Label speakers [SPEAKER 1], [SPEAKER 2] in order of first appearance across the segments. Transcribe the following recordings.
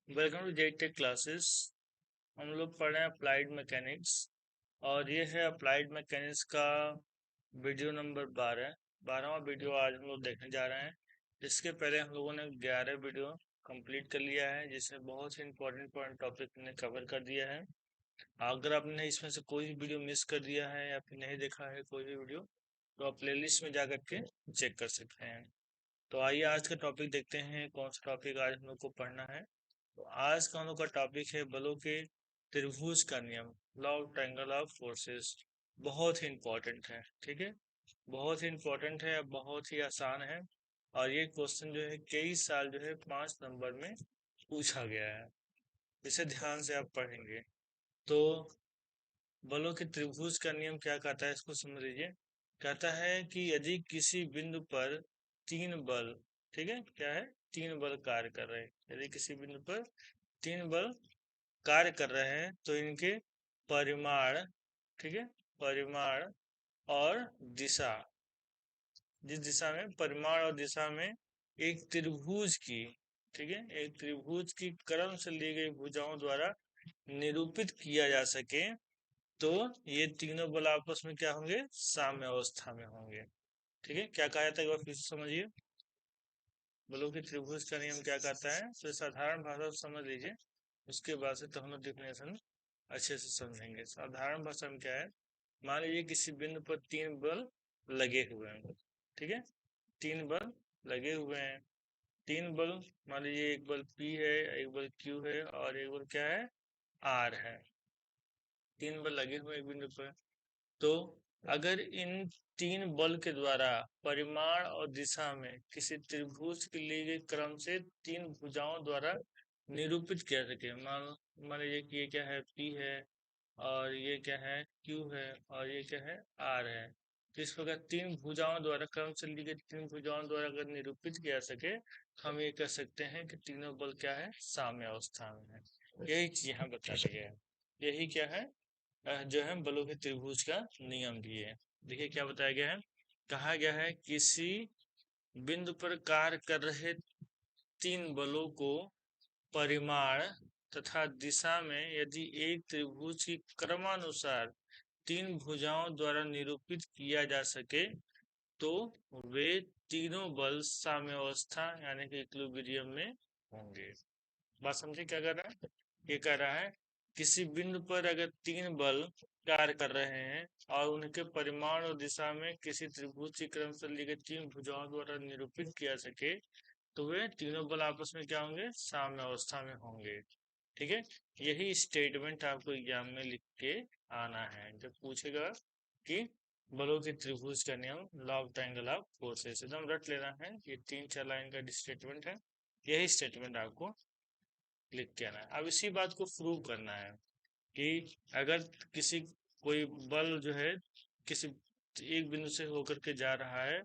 [SPEAKER 1] Welcome to Jet Tech classes. हम लोग पढ़ रहे हैं अप्लाइड मैकेनिक्स और ये है अप्लाइड मैकेनिक्स का वीडियो नंबर 12वां वीडियो आज हम लोग देखने जा रहे हैं। इसके पहले हम लोगों ने 11 वीडियो कंप्लीट कर लिया है जिसमें बहुत ही इंपॉर्टेंट टॉपिक हमने कवर कर दिया है। अगर आपने इसमें से कोई भी वीडियो मिस कर दिया है या फिर नहीं देखा है कोई भी वीडियो तो आप प्लेलिस्ट में जा करके चेक कर सकते हैं। तो आइए आज का टॉपिक देखते हैं कौन सा टॉपिक आज हम लोग को पढ़ना है। तो आज का हम लोग का टॉपिक है बलों के त्रिभुज का नियम, law of triangle of forces. बहुत ही इंपॉर्टेंट है, ठीक है, बहुत ही इंपॉर्टेंट है, बहुत ही आसान है। और ये क्वेश्चन जो है कई साल जो है 5 नंबर में पूछा गया है। इसे ध्यान से आप पढ़ेंगे तो बलों के त्रिभुज का नियम क्या कहता है इसको समझ लीजिए। कहता है कि यदि किसी बिंदु पर तीन बल, ठीक है, क्या है, तीन बल कार्य कर रहे हैं, यदि किसी बिंदु पर तीन बल कार्य कर रहे हैं तो इनके परिमाण, ठीक है, परिमाण और दिशा, जिस दिशा में परिमाण और दिशा में एक त्रिभुज की, ठीक है, एक त्रिभुज की क्रम से ली गई भुजाओं द्वारा निरूपित किया जा सके तो ये तीनों बल आपस में क्या होंगे, साम्य अवस्था में होंगे। ठीक है, क्या कहा जाता है एक बार फिर से समझिए। बलों के त्रिभुज का नियम क्या कहता है, तो साधारण भाषा में समझ लीजिए, उसके बाद से तो हम लोग डिफिनेशन अच्छे से समझेंगे। साधारण भाषा में क्या है, मान लीजिए किसी बिंदु पर तीन बल लगे हुए हैं, ठीक है, तीन बल लगे हुए हैं, तीन बल, मान लीजिए एक बल P है, एक बल Q है और एक बल क्या है, R है। तीन बल लगे हुए एक बिंदु पर, तो अगर इन तीन बल के द्वारा परिमाण और दिशा में किसी त्रिभुज के लिए गए क्रम से तीन भुजाओं द्वारा निरूपित किया सके, मान मान लीजिए कि ये क्या है, P है और ये क्या है, Q है और ये क्या है, R है। तो इस प्रकार तीन भुजाओं द्वारा, क्रम से ली गई तीन भुजाओं द्वारा अगर निरूपित किया सके तो हम ये कह सकते हैं कि तीनों बल क्या है, साम्य अवस्था में है। यही चीज यहाँ बता दिया है, यही क्या है, जो है बलों के त्रिभुज का नियम भी है। देखिए क्या बताया गया है, कहा गया है किसी बिंदु पर कार्य कर रहे तीन बलों को परिमाण तथा दिशा में यदि एक त्रिभुज की क्रमानुसार तीन भुजाओं द्वारा निरूपित किया जा सके तो वे तीनों बल साम्यावस्था यानी कि इक्विलिब्रियम में होंगे। बात समझे क्या कर रहा है, ये कह रहा है किसी बिंदु पर अगर तीन बल कार्य कर रहे हैं और उनके परिमाण और दिशा में किसी त्रिभुज की क्रम से ली गई तीन भुजाओं द्वारा निरूपित किया सके तो वे तीनों बल आपस में क्या होंगे, साम्य अवस्था में होंगे। ठीक है, यही स्टेटमेंट आपको एग्जाम में लिख के आना है जब पूछेगा कि बलों के त्रिभुज का नियम, law of triangle of forces, एकदम रट लेना है। ये 3-4 लाइन का स्टेटमेंट है, यही स्टेटमेंट आपको लिख के आना है। अब इसी बात को प्रूव करना है कि अगर किसी कोई बल जो है किसी एक बिंदु से होकर के जा रहा है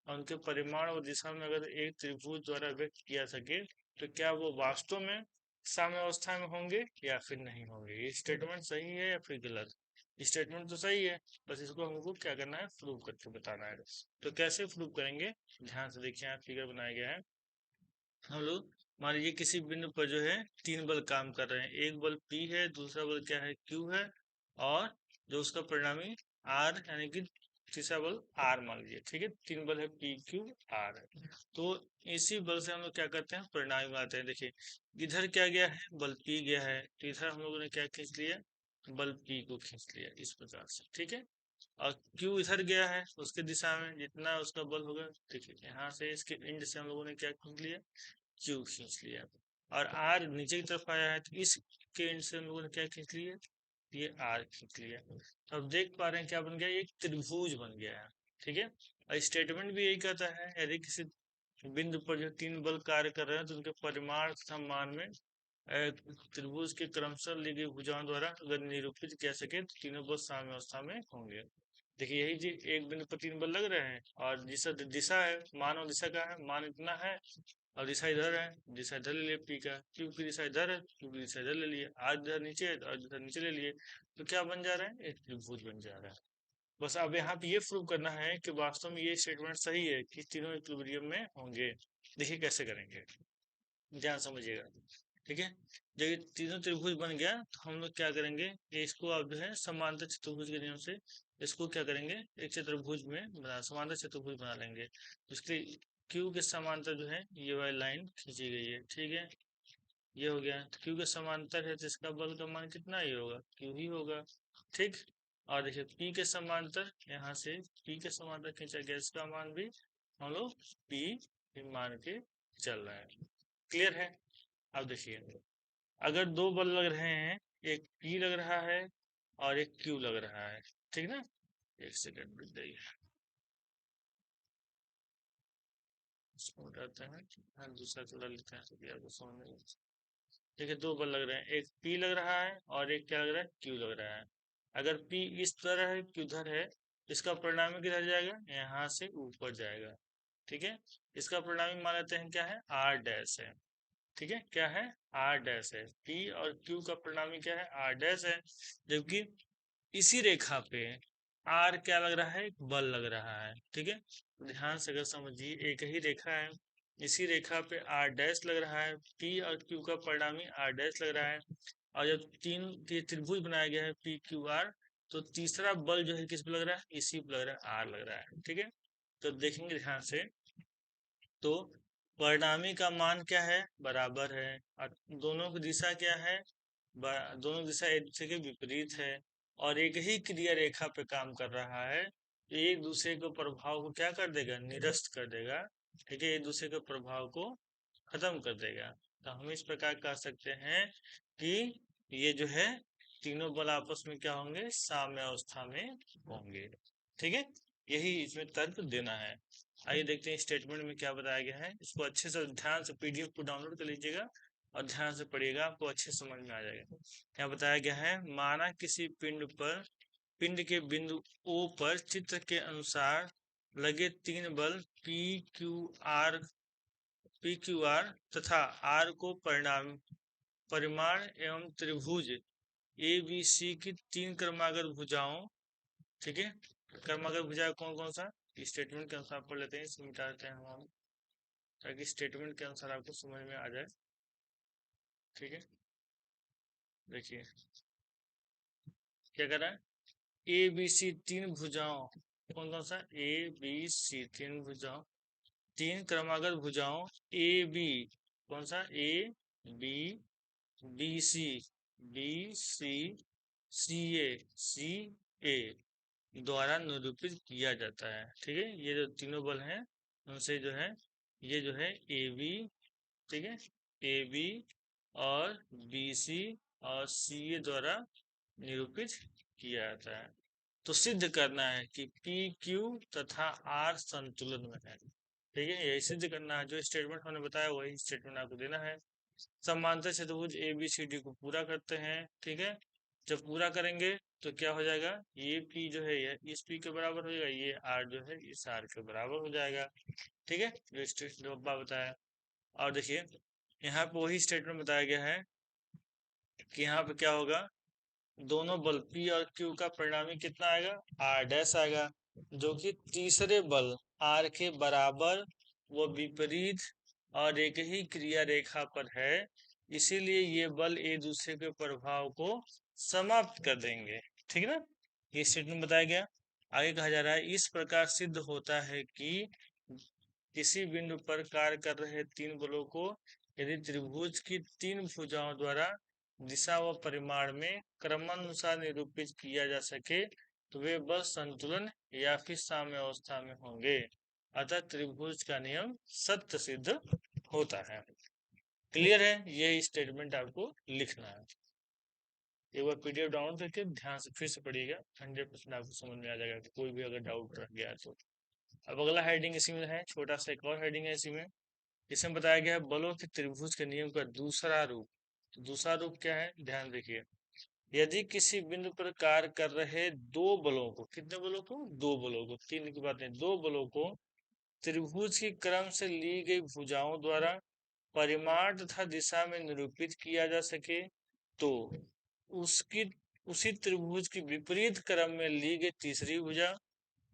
[SPEAKER 1] और उनके परिमाण और दिशा में अगर एक त्रिभुज द्वारा व्यक्त किया सके तो क्या वो वास्तव में साम्यावस्था में होंगे या फिर नहीं होंगे। ये स्टेटमेंट सही है या फिर गलत, स्टेटमेंट तो सही है, बस इसको हमको क्या करना है, प्रूव करके बताना है। तो कैसे प्रूव करेंगे, ध्यान से देखिए, यहाँ फिगर बनाया गया है। हम लोग मान लीजिए किसी बिंदु पर जो है तीन बल काम कर रहे हैं, एक बल P है, दूसरा बल क्या है, Q है और जो उसका परिणामी R यानी कि तीसरा बल R मान लीजिए, ठीक है, तीन बल है PQR है। तो इसी बल से हम लोग क्या करते हैं, परिणामी बनाते हैं। देखिए इधर क्या गया है, बल P गया है, तो इधर हम लोगों ने क्या खींच लिया, बल P को खींच लिया इस प्रकार से, ठीक है। और Q इधर गया है उसके दिशा में जितना उसका बल होगा, ठीक है, यहाँ से इसके एंड से हम लोगों ने क्या खींच लिया, Q खींच लिया। और R नीचे की तरफ आया है तो इसके एंड से हम लोगों ने क्या खींच लिया, ये R खींच लिया। तो अब देख पा रहे हैं क्या बन गया, एक त्रिभुज बन गया है। ठीक है, और स्टेटमेंट भी यही कहता है यदि किसी बिंदु पर जो तीन बल कार्य कर रहे हैं तो उनके परिमाण तथा मान में त्रिभुज के क्रमशः ली गई भुजाओं द्वारा अगर निरूपित किया सके तो तीनों बल साम्यावस्था में होंगे। देखिए यही जी, एक बिंदु पर तीन बल लग रहे हैं और दिशा दिशा है, मान और दिशा का है, मान इतना है और दिशा इधर है, दिशा इधर ले लिए P का, Q की दिशा इधर है, Q की दिशा इधर ले लिए, आज इधर नीचे है और इधर नीचे ले लिए, तो क्या बन जा रहा है, एक त्रिभुज बन जा रहा है। बस अब यहाँ पे ये प्रूव करना है कि वास्तव में ये स्टेटमेंट सही है कि तीनों इक्विलिब्रियम में होंगे। देखिए कैसे करेंगे, ध्यान समझिएगा। ठीक है। जब ये तीनों त्रिभुज बन गया तो हम लोग क्या करेंगे, ये इसको अब जो है समांतर चतुर्भुज के नियम से इसको क्या करेंगे, एक चतुर्भुज में बना समांतर चतुर्भुज बना लेंगे। उसके क्यू के समांतर जो है ये वाली लाइन खींची गई है, ठीक है। ये हो गया, तो क्यू के समांतर है तो इसका बल का मान कितना ही होगा, क्यू ही होगा, ठीक। और देखिए पी के समांतर, यहाँ से पी के समांतर खींचा गया, इसका मान भी हम लोग पी मान के चल रहे हैं। क्लियर है। अब देखिए अगर दो बल लग रहे हैं, एक पी लग रहा है और एक क्यू लग रहा है, ठीक ना। एक सेकंड रुक जाइए, इसको हटाते हैं। हाँ, दूसरा चला लेते हैं तो आपको समझ में। देखिए दो बल लग रहे हैं, एक पी लग रहा है और एक क्या लग रहा है, क्यू लग रहा है। अगर पी इस तरह है, क्यू उधर है, इसका परिणामी किधर जाएगा, यहाँ से ऊपर जाएगा, ठीक है। इसका परिणामी मान लेते हैं क्या है, आर डैश है, ठीक है। क्या है, आर डैश है। पी और क्यू का परिणामी क्या है, आर डैश है। जबकि इसी रेखा पे आर क्या लग रहा है, एक बल लग रहा है, ठीक है। ध्यान से अगर समझिए, एक ही रेखा है, इसी रेखा पे आर डैश लग रहा है, पी और क्यू का परिणामी आर डैश लग रहा है। और जब तीन के त्रिभुज बनाया गया है पी क्यू आर, तो तीसरा बल जो है किस पे लग रहा है, इसी पे लग रहा है, आर लग रहा है, ठीक है। तो देखेंगे ध्यान से, तो परिणामी का मान क्या है, बराबर है। और दोनों की दिशा क्या है, दोनों दिशा एक दूसरे के विपरीत है। और एक ही क्रिया रेखा पे काम कर रहा है, तो एक दूसरे के प्रभाव को क्या कर देगा, निरस्त कर देगा, ठीक है। एक दूसरे के प्रभाव को खत्म कर देगा। तो हम इस प्रकार कह सकते हैं कि ये जो है तीनों बल आपस में क्या होंगे, साम्य अवस्था में होंगे, ठीक है। यही इसमें तर्क देना है। आइए देखते हैं स्टेटमेंट में क्या बताया गया है। इसको अच्छे से ध्यान से पीडीएफ को डाउनलोड कर लीजिएगा और ध्यान से पढ़िएगा, आपको अच्छे समझ में आ जाएगा। क्या बताया गया है, माना किसी पिंड के बिंदु ओ पर चित्र के अनुसार लगे तीन बल पी क्यू आर तथा आर को परिमाण एवं त्रिभुज ए बी सी की तीन क्रमागत भुजाओं, ठीक है। क्रमागत भुजा कौन कौन सा, स्टेटमेंट के अनुसार पढ़ लेते हैं, इसको मिटा देते हैं हम, ताकि स्टेटमेंट के अनुसार आपको समझ में आ जाए, ठीक है। देखिए क्या कर रहा है, ए बी सी तीन भुजाओं, कौन कौन सा, ए बी सी तीन भुजाओं, तीन क्रमागत भुजाओं ए बी, कौन सा, A B, B C, B C, C A द्वारा निरूपित किया जाता है, ठीक है। ये जो तीनों बल हैं उनसे जो है, ये जो है ए बी, ठीक है, ए बी और बी सी और सी ए द्वारा निरूपित किया जाता है। तो सिद्ध करना है कि पी क्यू तथा आर संतुलन में है, ठीक है। यही सिद्ध करना है, जो स्टेटमेंट हमने बताया वही स्टेटमेंट आपको देना है। समांतर चतुर्भुज ए बी सी डी को पूरा करते हैं, ठीक है। जब पूरा करेंगे तो क्या हो जाएगा, ये पी जो है ये इस पी के बराबर हो जाएगा, ये आर जो है इस आर के बराबर हो जाएगा, ठीक है। जो स्टेटमेंट बताया। और देखिए यहाँ पे वही स्टेटमेंट बताया गया है कि यहाँ पे क्या होगा, दोनों बल P और Q का परिणामी कितना आएगा, R डैश आएगा, जो कि तीसरे बल R के बराबर व विपरीत और एक ही क्रिया रेखा पर है। इसीलिए ये बल एक दूसरे के प्रभाव को समाप्त कर देंगे, ठीक है ना। ये स्टेटमेंट बताया गया। आगे कहा जा रहा है, इस प्रकार सिद्ध होता है कि किसी बिंदु पर कार्य कर रहे तीन बलों को यदि त्रिभुज की तीन भुजाओं द्वारा दिशा व परिमाण में क्रमानुसार निरूपित किया जा सके तो वे बल संतुलन या फिर साम्य अवस्था में होंगे। अतः त्रिभुज का नियम सत्य सिद्ध होता है। क्लियर है, ये स्टेटमेंट आपको लिखना है। एक बार पीडीएफ डाउनलोड करके ध्यान से फिर से पढ़िएगा, 100% आपको समझ में आ जाएगा कि कोई भी अगर डाउट रह गया तो। अब अगला हेडिंग इसी में है, छोटा सा एक और हेडिंग है इसी में। इसमें बताया गया है बलों के त्रिभुज के नियम का दूसरा रूप। तो दूसरा रूप क्या है, ध्यान देखिए। यदि किसी बिंदु पर कार्य कर रहे दो बलों को, कितने बलों को, दो बलों को, तीन की बात नहीं, दो बलों को त्रिभुज की क्रम से ली गई भुजाओं द्वारा परिमाण तथा दिशा में निरूपित किया जा सके तो उसकी उसी त्रिभुज की विपरीत क्रम में ली गई तीसरी भुजा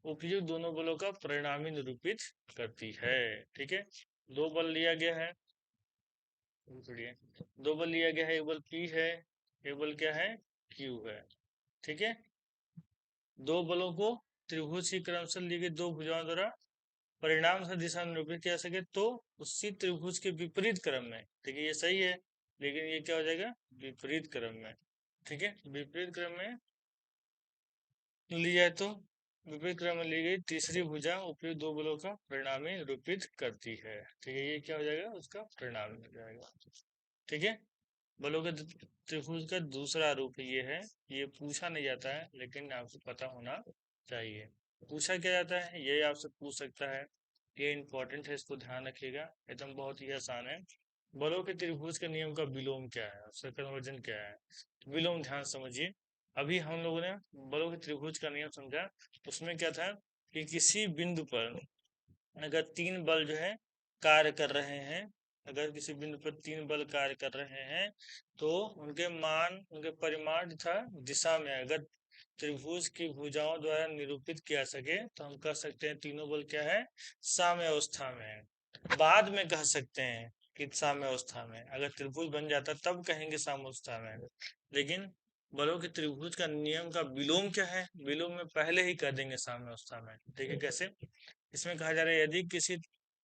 [SPEAKER 1] उपयुक्त दोनों बलों का परिणामी निरूपित करती है, ठीक है। दो बल लिया गया है, पढ़िए, दो बल लिया गया है, एक बल P है, एक बल क्या है, Q है। ठीक है, दो बलों को त्रिभुज की क्रम से ली गई दो भुजाओं द्वारा परिणाम से दिशा में निरूपित किया सके तो उसी त्रिभुज के विपरीत क्रम में, ठीक है ये सही है, लेकिन ये क्या हो जाएगा, विपरीत क्रम में। ठीक है, विपरीत क्रम में ली जाए तो विपरीत क्रम में ली गई तीसरी भुजा उपयुक्त दो बलों का परिणाम निरूपित करती है। ठीक है, ये क्या हो जाएगा, उसका परिणाम हो जाएगा। ठीक है, बलों के त्रिभुज का दूसरा रूप ये है, ये पूछा नहीं जाता है लेकिन आपको पता होना चाहिए। पूछा क्या जाता है, ये आपसे पूछ सकता है, ये इंपॉर्टेंट है, इसको ध्यान रखिएगा, एकदम बहुत ही आसान है। बलों के त्रिभुज के नियम का विलोम क्या है, उसका कन्वर्जन क्या है, विलोम ध्यान समझिए। अभी हम लोगों ने बलों के त्रिभुज का नियम समझा, उसमें क्या था कि किसी बिंदु पर अगर तीन बल जो है कार्य कर रहे हैं, अगर किसी बिंदु पर तीन बल कार्य कर रहे हैं तो उनके मान, उनके परिमाण तथा दिशा में अगर त्रिभुज की भुजाओं द्वारा निरूपित किया सके तो हम कह सकते हैं तीनों बल क्या है, साम्य अवस्था में है। बाद में कह सकते हैं कि साम्य अवस्था में, अगर त्रिभुज बन जाता तब कहेंगे साम्य अवस्था में, लेकिन बलों के त्रिभुज का नियम का विलोम क्या है, विलोम में पहले ही कह देंगे साम्य अवस्था में। ठीक है, कैसे, इसमें कहा जा रहा है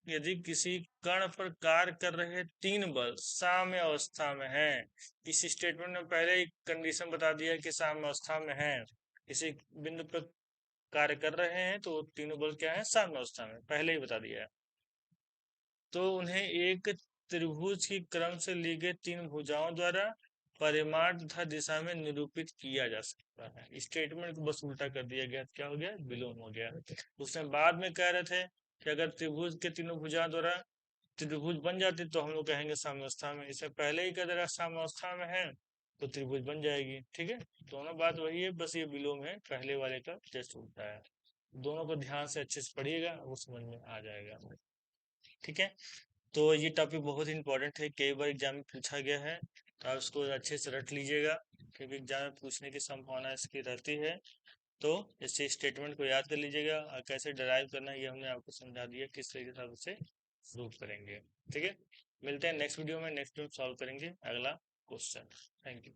[SPEAKER 1] यदि किसी कण पर कार्य कर रहे तीन बल साम्य अवस्था में हैं, इस स्टेटमेंट में पहले ही कंडीशन बता दिया कि साम्य अवस्था में है, किसी बिंदु पर कार्य कर रहे हैं तो तीनों बल क्या है, साम्य अवस्था में, पहले ही बता दिया है। तो उन्हें एक त्रिभुज की क्रम से ली गई तीन भुजाओं द्वारा परिमाण तथा दिशा में निरूपित किया जा सकता है। स्टेटमेंट को बस उल्टा कर दिया गया, क्या हो गया, विलोम हो गया। उसमें बाद में कह रहे थे कि अगर त्रिभुज के तीनों भुजाओं द्वारा त्रिभुज बन जाती तो हम लोग कहेंगे साम्यावस्था में, इससे पहले ही कह दे रहा साम्यावस्था में है तो त्रिभुज बन जाएगी। ठीक है, दोनों बात वही है, बस ये विलोम है, पहले वाले का जस्ट उल्टा है। दोनों को ध्यान से अच्छे से पढ़िएगा, वो समझ में आ जाएगा। ठीक है, तो ये टॉपिक बहुत ही इंपॉर्टेंट है, कई बार एग्जाम में पूछा गया है, तो आप इसको अच्छे से रट लीजिएगा, क्योंकि एग्जाम में पूछने की संभावना इसकी रहती है। तो इसे स्टेटमेंट को याद कर लीजिएगा, और कैसे डराइव करना है ये हमने आपको समझा दिया, किस तरीके से आप उसे प्रूव करेंगे। ठीक है, मिलते हैं नेक्स्ट वीडियो में, नेक्स्ट वीडियो सॉल्व करेंगे अगला क्वेश्चन। Thank you.